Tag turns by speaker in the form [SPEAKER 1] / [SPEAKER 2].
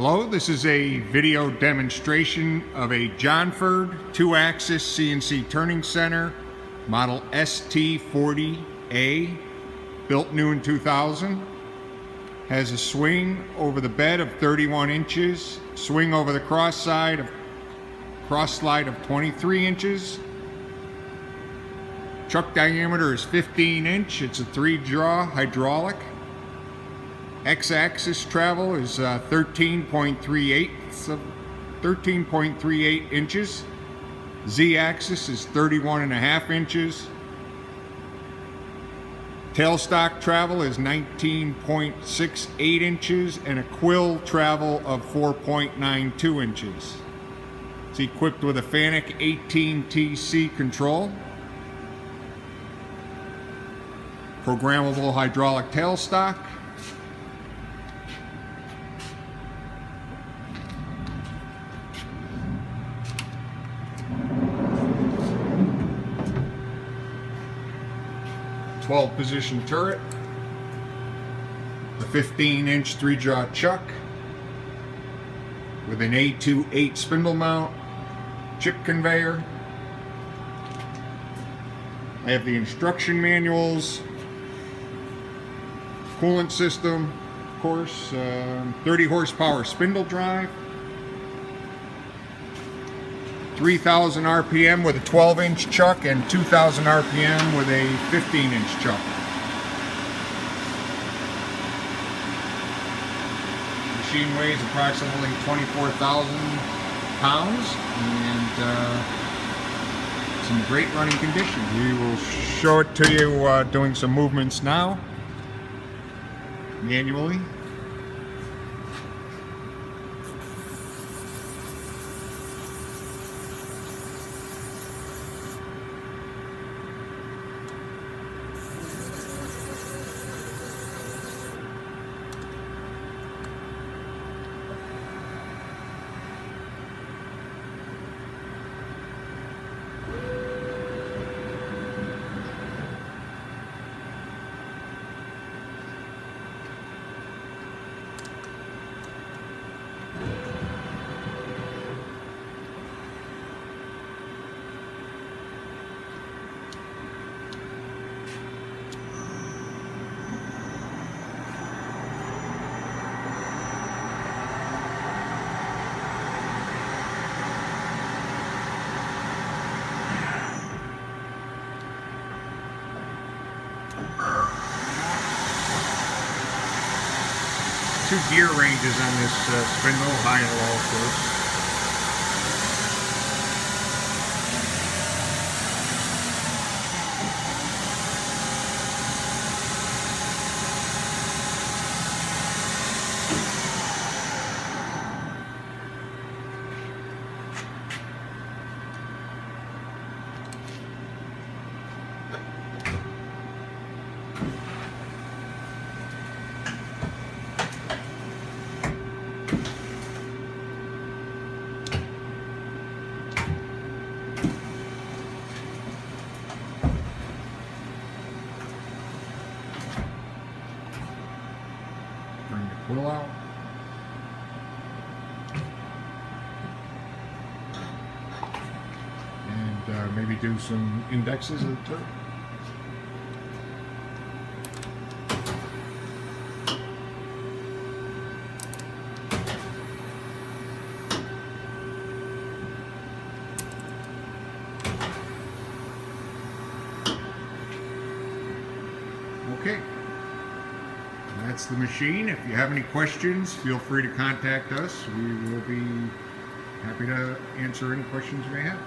[SPEAKER 1] Hello, this is a video demonstration of a Johnford 2-axis CNC turning center, model ST40A, built new in 2000. Has a swing over the bed of 31 inches, swing over the cross slide of 23 inches. Chuck diameter is 15 inch. It's a 3-jaw hydraulic. X-axis travel is 13.38 inches. Z-axis is 31.5 inches. Tailstock travel is 19.68 inches, and a quill travel of 4.92 inches. It's equipped with a Fanuc 18TC control, programmable hydraulic tailstock, position turret, the 15-inch 3-jaw chuck with an A28 spindle mount, chip conveyor. I have the instruction manuals, coolant system, of course, 30 horsepower spindle drive, 3,000 RPM with a 12-inch chuck, and 2,000 RPM with a 15-inch chuck. The machine weighs approximately 24,000 pounds, and it's in great running condition. We will show it to you doing some movements now, manually. Two gear ranges on this spindle, high and low, of course. Bring the quill out. And maybe do some indexes of the turret. Okay. That's the machine. If you have any questions, feel free to contact us. We will be happy to answer any questions you may have.